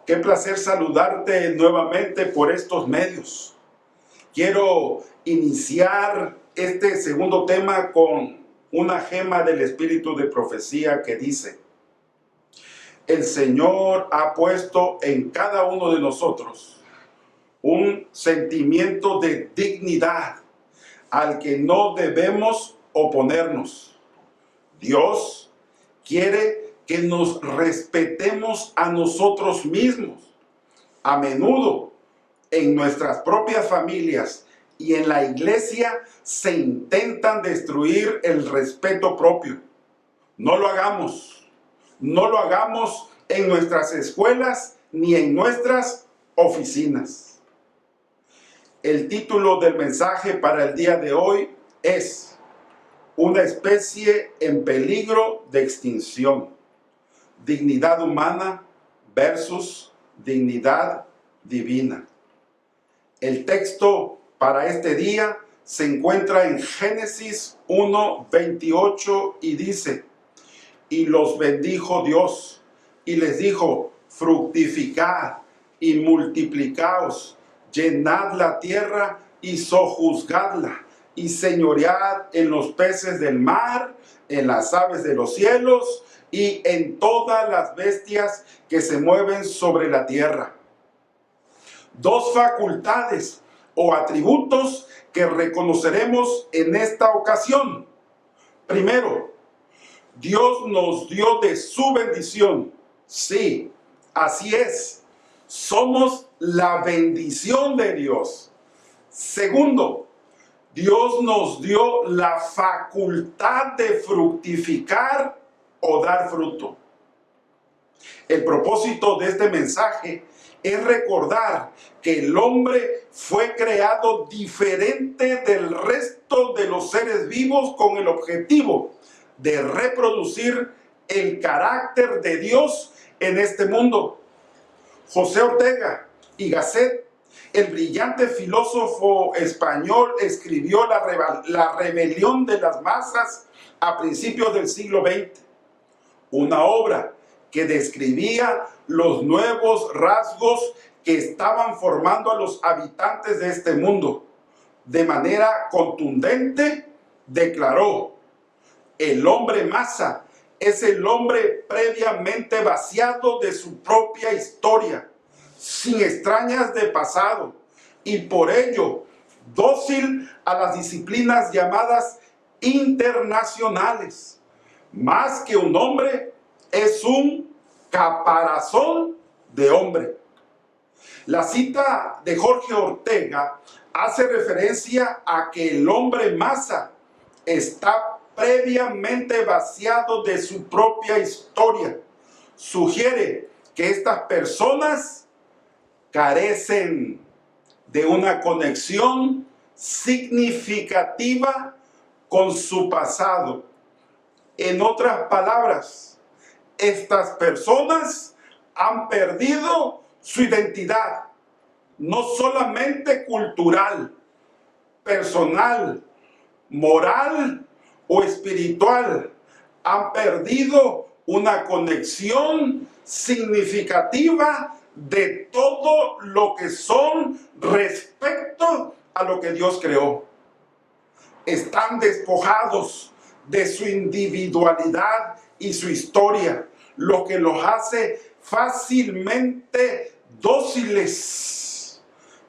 Qué placer saludarte nuevamente por estos medios. Quiero iniciar este segundo tema con una gema del espíritu de profecía que dice: el Señor ha puesto en cada uno de nosotros un sentimiento de dignidad al que no debemos oponernos. Dios quiere que nos respetemos a nosotros mismos. A menudo, en nuestras propias familias y en la iglesia, se intentan destruir el respeto propio. No lo hagamos. No lo hagamos en nuestras escuelas ni en nuestras oficinas. El título del mensaje para el día de hoy es: una especie en peligro de extinción. Dignidad humana versus dignidad divina. El texto para este día se encuentra en Génesis 1:28 y dice: y los bendijo Dios y les dijo: fructificad y multiplicaos, llenad la tierra y sojuzgadla, y señoread en los peces del mar, en las aves de los cielos y en todas las bestias que se mueven sobre la tierra. Dos facultades o atributos que reconoceremos en esta ocasión. Primero, Dios nos dio de su bendición. Sí, así es. Somos la bendición de Dios. Segundo, Dios nos dio la facultad de fructificar o dar fruto. El propósito de este mensaje es recordar que el hombre fue creado diferente del resto de los seres vivos con el objetivo de reproducir el carácter de Dios en este mundo. José Ortega y Gasset, el brillante filósofo español, escribió La rebelión de las masas a principios del siglo XX, una obra que describía los nuevos rasgos que estaban formando a los habitantes de este mundo. De manera contundente declaró: el hombre masa es el hombre previamente vaciado de su propia historia, sin extrañas de pasado, y por ello dócil a las disciplinas llamadas internacionales. Más que un hombre, es un caparazón de hombre. La cita de Jorge Ortega hace referencia a que el hombre masa está previamente vaciado de su propia historia. Sugiere que estas personas carecen de una conexión significativa con su pasado. En otras palabras, estas personas han perdido su identidad, no solamente cultural, personal, moral o espiritual. Han perdido una conexión significativa de todo lo que son respecto a lo que Dios creó. Están despojados de su individualidad y su historia, lo que los hace fácilmente dóciles,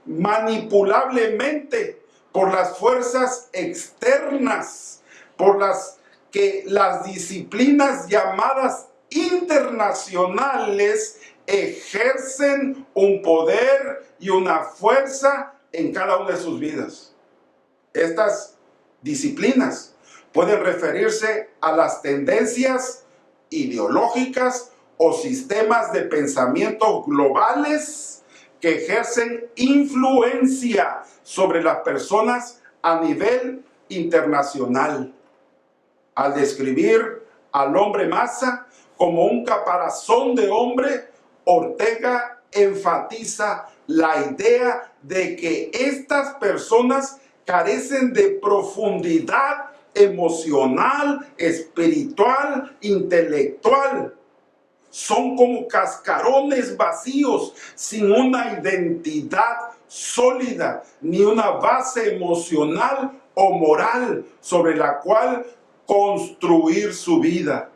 manipulablemente por las fuerzas externas, por las que las disciplinas llamadas internacionales ejercen un poder y una fuerza en cada una de sus vidas. Estas disciplinas pueden referirse a las tendencias ideológicas o sistemas de pensamiento globales que ejercen influencia sobre las personas a nivel internacional. Al describir al hombre masa como un caparazón de hombre, Ortega enfatiza la idea de que estas personas carecen de profundidad emocional, espiritual, intelectual. son como cascarones vacíos, sin una identidad sólida, ni una base emocional o moral sobre la cual construir su vida.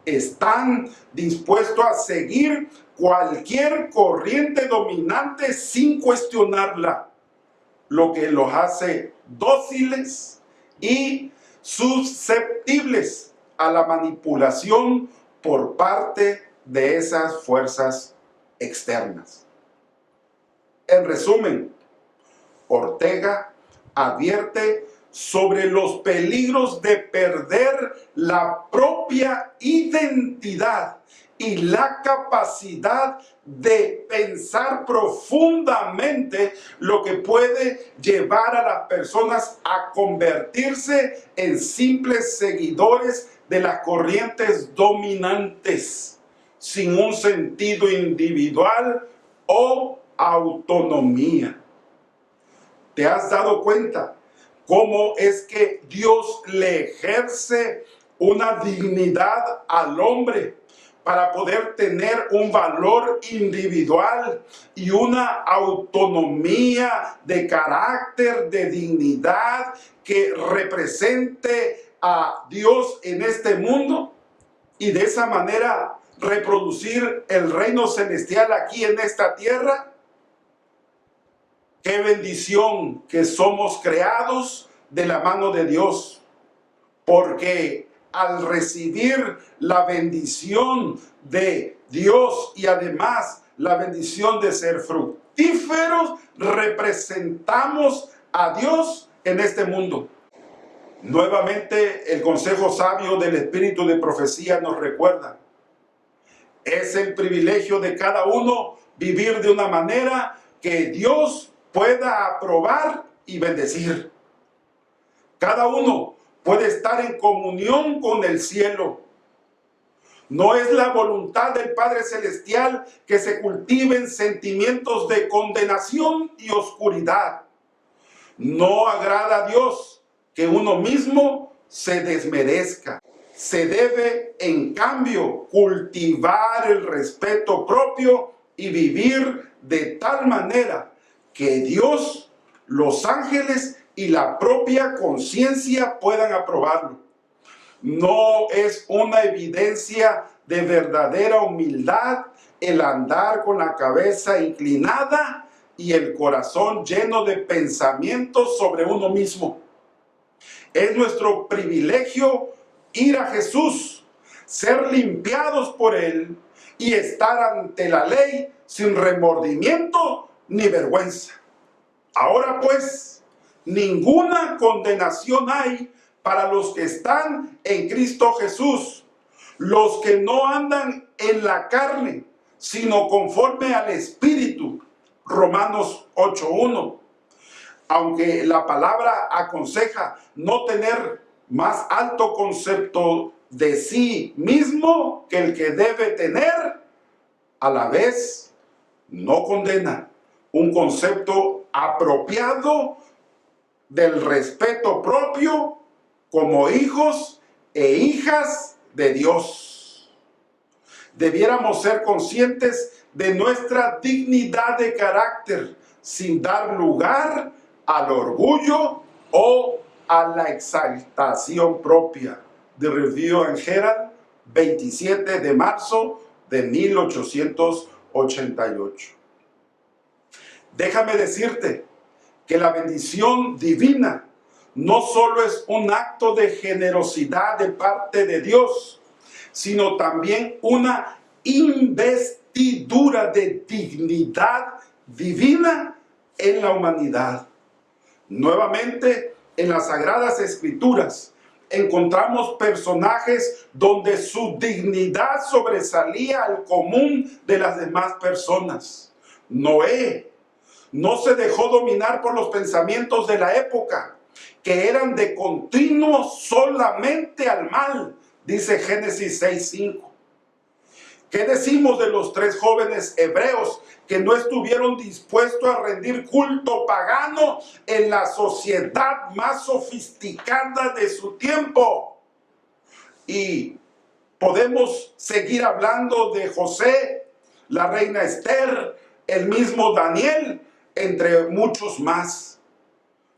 Están dispuestos a seguir cualquier corriente dominante sin cuestionarla, lo que los hace dóciles y susceptibles a la manipulación por parte de esas fuerzas externas. En resumen, Ortega advierte sobre los peligros de perder la propia identidad y la capacidad de pensar profundamente, lo que puede llevar a las personas a convertirse en simples seguidores de las corrientes dominantes, sin un sentido individual o autonomía. ¿Te has dado cuenta cómo es que Dios le ejerce una dignidad al hombre para poder tener un valor individual y una autonomía de carácter, de dignidad que represente a Dios en este mundo, y de esa manera reproducir el reino celestial aquí en esta tierra? ¡Qué bendición que somos creados de la mano de Dios! Porque al recibir la bendición de Dios y además la bendición de ser fructíferos, representamos a Dios en este mundo. Nuevamente, el consejo sabio del espíritu de profecía nos recuerda: es el privilegio de cada uno vivir de una manera que Dios pueda aprobar y bendecir. Cada uno puede estar en comunión con el cielo. No es la voluntad del Padre Celestial que se cultiven sentimientos de condenación y oscuridad. No agrada a Dios que uno mismo se desmerezca. Se debe, en cambio, cultivar el respeto propio y vivir de tal manera que Dios, los ángeles y la propia conciencia puedan aprobarlo. No es una evidencia de verdadera humildad el andar con la cabeza inclinada y el corazón lleno de pensamientos sobre uno mismo. Es nuestro privilegio ir a Jesús, ser limpiados por Él y estar ante la ley sin remordimiento ni vergüenza. Ahora pues, ninguna condenación hay para los que están en Cristo Jesús, los que no andan en la carne, sino conforme al Espíritu. Romanos 8:1. Aunque la palabra aconseja no tener más alto concepto de sí mismo que el que debe tener, a la vez no condena un concepto apropiado del respeto propio como hijos e hijas de Dios. Debiéramos ser conscientes de nuestra dignidad de carácter sin dar lugar al orgullo o a la exaltación propia. The Review and Herald, 27 de marzo de 1888. Déjame decirte que la bendición divina no solo es un acto de generosidad de parte de Dios, sino también una investidura de dignidad divina en la humanidad. Nuevamente, en las Sagradas Escrituras encontramos personajes donde su dignidad sobresalía al común de las demás personas. Noé no se dejó dominar por los pensamientos de la época, que eran de continuo solamente al mal, dice Génesis 6:5. ¿Qué decimos de los 3 jóvenes hebreos que no estuvieron dispuestos a rendir culto pagano en la sociedad más sofisticada de su tiempo? Y Podemos seguir hablando de José, la reina Esther, el mismo Daniel, entre muchos más.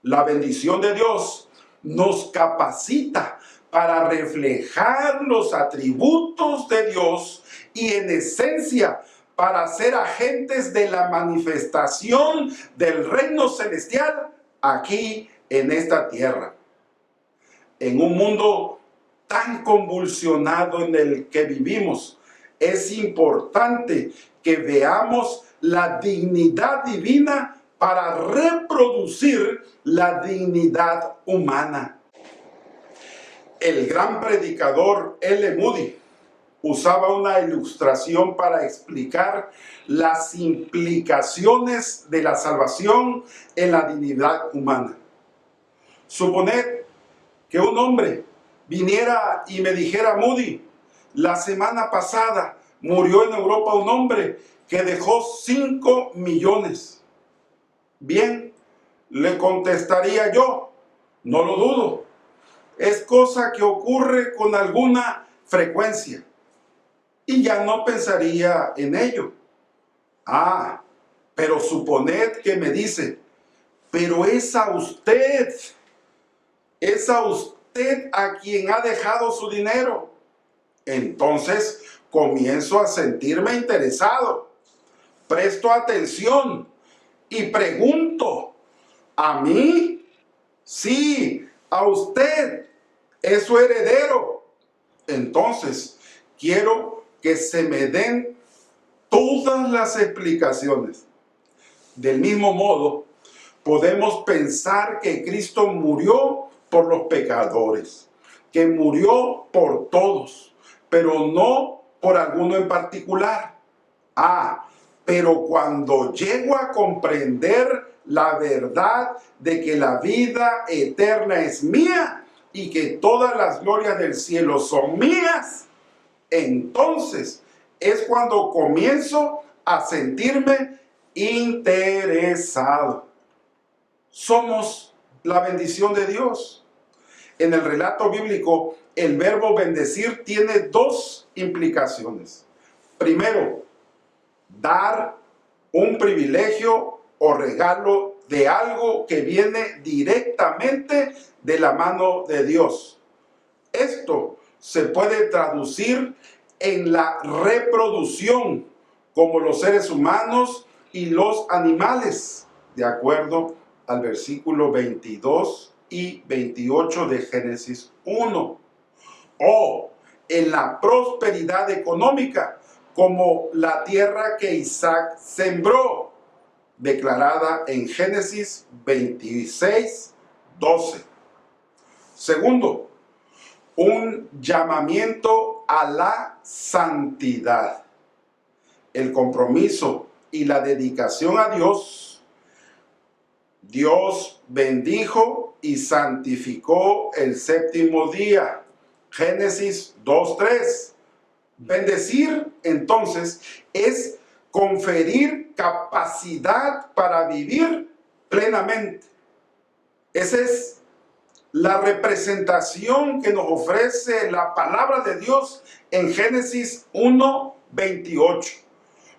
La bendición de Dios nos capacita para reflejar los atributos de Dios y en esencia para ser agentes de la manifestación del reino celestial aquí en esta tierra. En un mundo tan convulsionado en el que vivimos, es importante que veamos la dignidad divina para reproducir la dignidad humana. El gran predicador L. Moody usaba una ilustración para explicar las implicaciones de la salvación en la dignidad humana. Suponed que un hombre viniera y me dijera: Moody, la semana pasada murió en Europa un hombre que dejó 5 millones. Bien, le contestaría yo, no lo dudo, es cosa que ocurre con alguna frecuencia. Y ya no pensaría en ello. Pero suponed que me dice, pero es a usted a quien ha dejado su dinero. Entonces comienzo a sentirme interesado, presto atención y pregunto: ¿a mí? Sí, a usted, es su heredero. Entonces quiero que se me den todas las explicaciones. Del mismo modo, podemos pensar que Cristo murió por los pecadores, que murió por todos, pero no por alguno en particular. Pero cuando llego a comprender la verdad de que la vida eterna es mía y que todas las glorias del cielo son mías, entonces es cuando comienzo a sentirme interesado. Somos la bendición de Dios. En el relato bíblico, el verbo bendecir tiene 2 implicaciones. Primero, dar un privilegio o regalo de algo que viene directamente de la mano de Dios. Esto se puede traducir en la reproducción, como los seres humanos y los animales, de acuerdo al versículo 22 y 28 de Génesis 1. O en la prosperidad económica, como la tierra que Isaac sembró, declarada en Génesis 26, 12. Segundo, un llamamiento a la santidad. El compromiso y la dedicación a Dios. Dios bendijo y santificó el 7º día. Génesis 2:3. Bendecir, entonces, es conferir capacidad para vivir plenamente. Esa es la representación que nos ofrece la palabra de Dios en Génesis 1:28.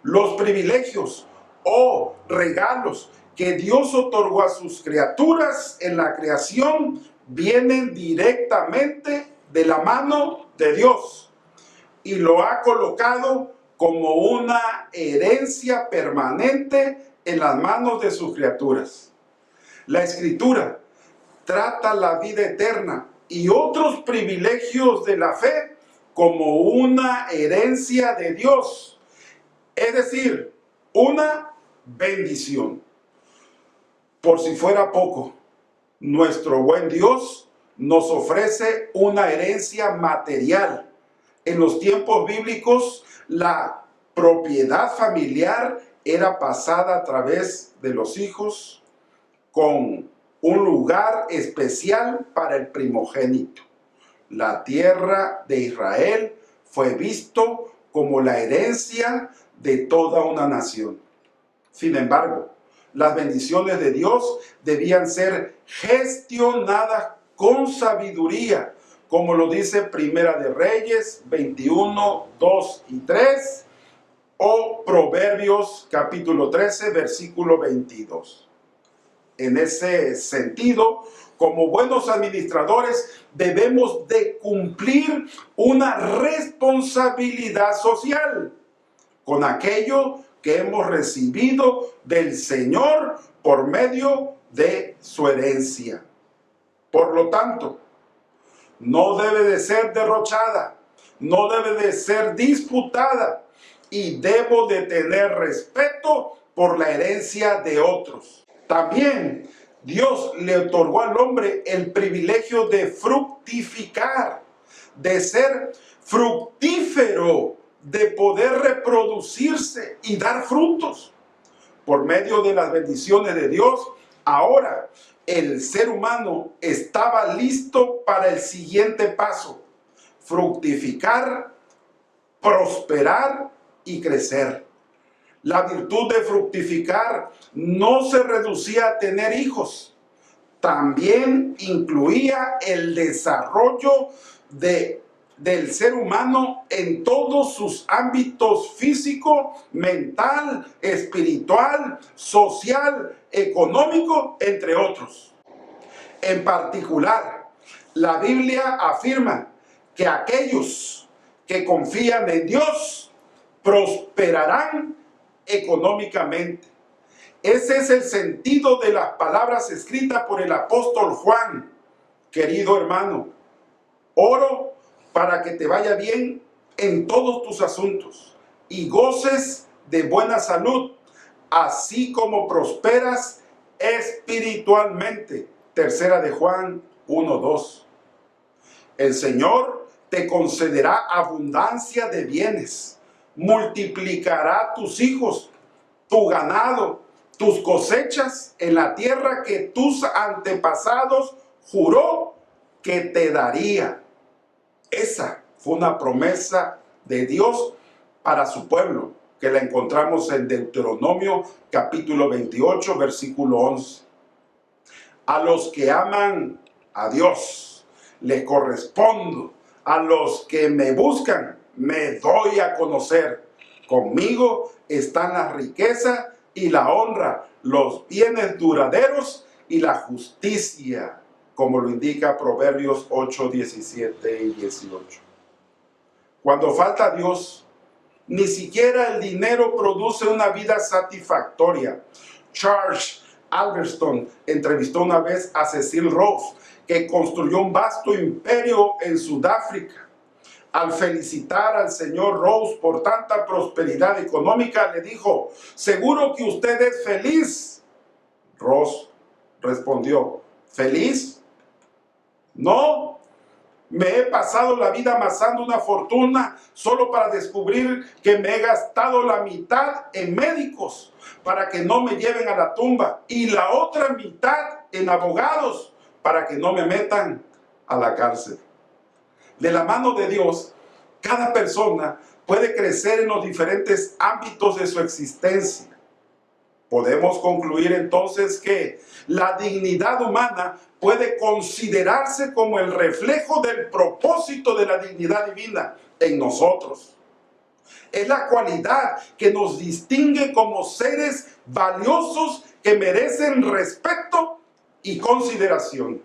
Los privilegios o regalos que Dios otorgó a sus criaturas en la creación vienen directamente de la mano de Dios y lo ha colocado como una herencia permanente en las manos de sus criaturas. La Escritura trata la vida eterna y otros privilegios de la fe como una herencia de Dios, es decir, una bendición. Por si fuera poco, nuestro buen Dios nos ofrece una herencia material. En los tiempos bíblicos, la propiedad familiar era pasada a través de los hijos con un lugar especial para el primogénito. La tierra de Israel fue visto como la herencia de toda una nación. Sin embargo, las bendiciones de Dios debían ser gestionadas con sabiduría, como lo dice Primera de Reyes 21, 2 y 3, o Proverbios capítulo 13, versículo 22. En ese sentido, como buenos administradores, debemos de cumplir una responsabilidad social con aquello que hemos recibido del Señor por medio de su herencia. Por lo tanto, no debe de ser derrochada, no debe de ser disputada, y debo de tener respeto por la herencia de otros. También Dios le otorgó al hombre el privilegio de fructificar, de ser fructífero, de poder reproducirse y dar frutos. Por medio de las bendiciones de Dios, ahora el ser humano estaba listo para el siguiente paso: fructificar, prosperar y crecer. La virtud de fructificar no se reducía a tener hijos, también incluía el desarrollo del ser humano en todos sus ámbitos: físico, mental, espiritual, social, económico, entre otros. En particular, la Biblia afirma que aquellos que confían en Dios prosperarán económicamente. Ese es el sentido de las palabras escritas por el apóstol Juan. Querido hermano, oro para que te vaya bien en todos tus asuntos y goces de buena salud, así como prosperas espiritualmente. Tercera de Juan 1:2. El Señor te concederá abundancia de bienes, multiplicará tus hijos, tu ganado, tus cosechas en la tierra que tus antepasados juró que te daría. Esa fue una promesa de Dios para su pueblo, que la encontramos en Deuteronomio capítulo 28, versículo 11. A los que aman a Dios les correspondo, a los que me buscan me doy a conocer. Conmigo están la riqueza y la honra, los bienes duraderos y la justicia, como lo indica Proverbios 8, 17 y 18. Cuando falta Dios, ni siquiera el dinero produce una vida satisfactoria. Charles Alverston entrevistó una vez a Cecil Rhodes, que construyó un vasto imperio en Sudáfrica. Al felicitar al señor Rhodes por tanta prosperidad económica, le dijo: ¿seguro que usted es feliz? Rhodes respondió: ¿feliz? No, me he pasado la vida amasando una fortuna solo para descubrir que me he gastado la mitad en médicos para que no me lleven a la tumba y la otra mitad en abogados para que no me metan a la cárcel. De la mano de Dios, cada persona puede crecer en los diferentes ámbitos de su existencia. Podemos concluir entonces que la dignidad humana puede considerarse como el reflejo del propósito de la dignidad divina en nosotros. Es la cualidad que nos distingue como seres valiosos que merecen respeto y consideración.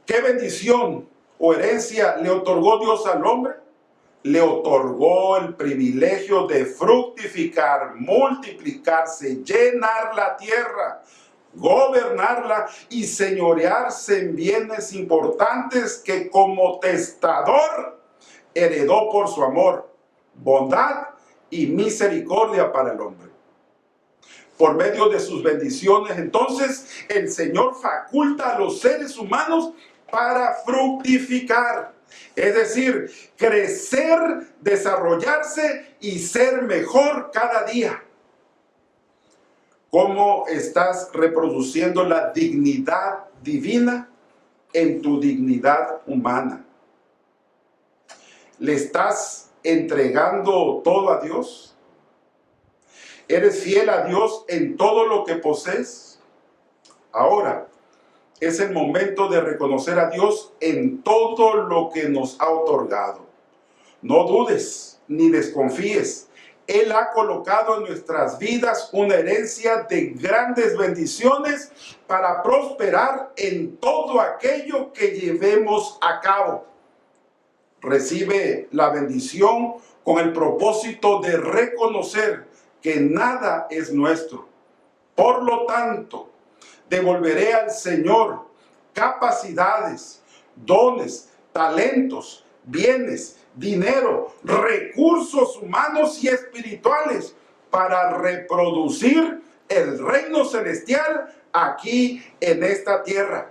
¿Qué bendición o herencia le otorgó Dios al hombre? Le otorgó el privilegio de fructificar, multiplicarse, llenar la tierra, gobernarla y señorearse en bienes importantes que como testador heredó por su amor, bondad y misericordia para el hombre. Por medio de sus bendiciones, entonces, el Señor faculta a los seres humanos para fructificar, es decir, crecer, desarrollarse y ser mejor cada día. ¿Cómo estás reproduciendo la dignidad divina en tu dignidad humana? ¿Le estás entregando todo a Dios? ¿Eres fiel a Dios en todo lo que posees? Ahora, es el momento de reconocer a Dios en todo lo que nos ha otorgado. No dudes ni desconfíes. Él ha colocado en nuestras vidas una herencia de grandes bendiciones para prosperar en todo aquello que llevemos a cabo. Recibe la bendición con el propósito de reconocer que nada es nuestro. Por lo tanto, devolveré al Señor capacidades, dones, talentos, bienes, dinero, recursos humanos y espirituales para reproducir el reino celestial aquí en esta tierra.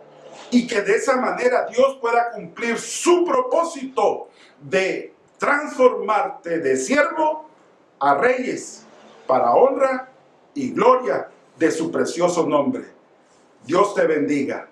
Y que de esa manera Dios pueda cumplir su propósito de transformarte de siervo a reyes para honra y gloria de su precioso nombre. Dios te bendiga.